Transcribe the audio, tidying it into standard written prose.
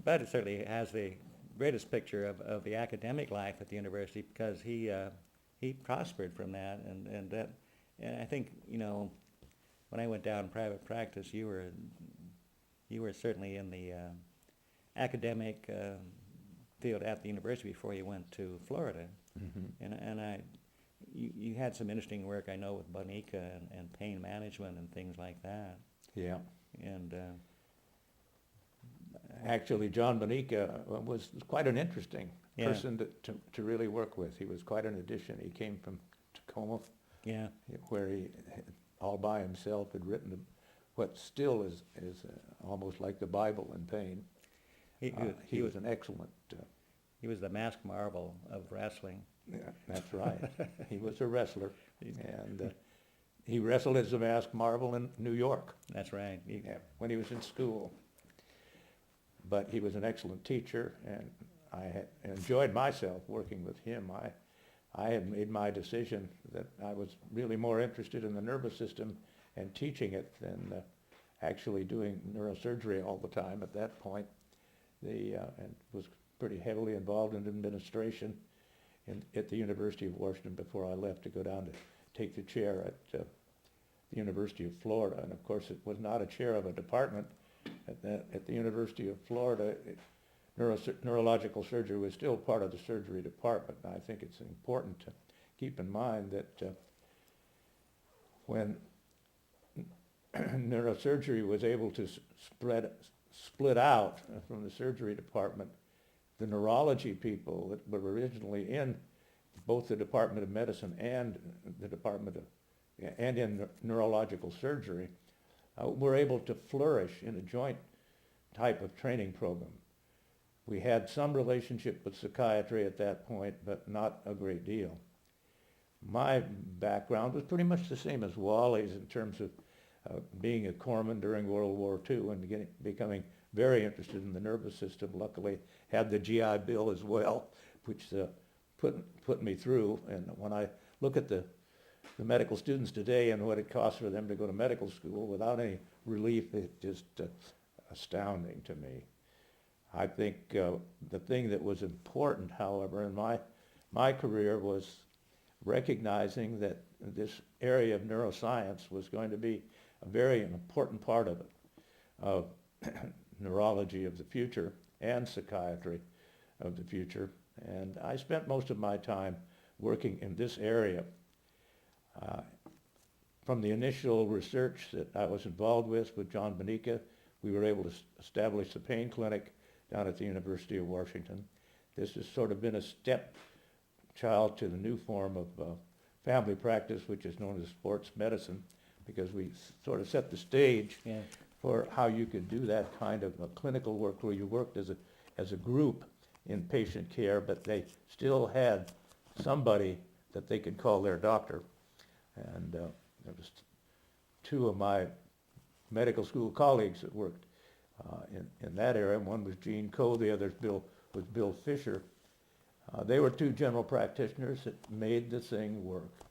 Bud certainly has the greatest picture of the academic life at the university because he prospered from that, and I think, when I went down private practice, you were certainly in the academic field at the university before you went to Florida, Hmm. you had some interesting work, I know, with Bonica and pain management and things like that, Yeah. and Actually, John Bonica was quite an interesting yeah, person to really work with. He was quite an addition. He came from Tacoma, yeah, where he, all by himself, had written what still is almost like the Bible in pain. he, he, was- He was an excellent, he was the masked marvel of wrestling. yeah, that's right. He was a wrestler, and he wrestled as a masked marvel in New York, That's right. yeah, when he was in school. But he was an excellent teacher, and I had enjoyed myself working with him. I had made my decision that I was really more interested in the nervous system and teaching it than actually doing neurosurgery all the time at that point. And was pretty heavily involved in administration at the University of Washington before I left to go down to take the chair at the University of Florida. And of course, it was not a chair of a department. At the University of Florida, neurological surgery was still part of the surgery department. And I think it's important to keep in mind that when neurosurgery was able to split out from the surgery department, the neurology people that were originally in both the Department of Medicine and the Department of and in neurological surgery were able to flourish in a joint type of training program. We had some relationship with psychiatry at that point, but not a great deal. My background was pretty much the same as Wally's in terms of being a corpsman during World War II and becoming very interested in the nervous system. Luckily, had the GI Bill as well, which put me through. And when I look at the medical students today and what it costs for them to go to medical school without any relief, it's just astounding to me. I think the thing that was important, however, in my career was recognizing that this area of neuroscience was going to be a very important part of it, of neurology of the future and psychiatry of the future. And I spent most of my time working in this area. Uh, from the initial research that I was involved with John Bonica, we were able to establish the pain clinic down at the University of Washington. This has sort of been a step child to the new form of family practice, which is known as sports medicine, because we sort of set the stage Yeah, for how you could do that kind of clinical work where you worked as a group in patient care, but they still had somebody that they could call their doctor. And there was two of my medical school colleagues that worked in that area. One was Gene Coe, the other was Bill Fisher. They were two general practitioners that made the thing work.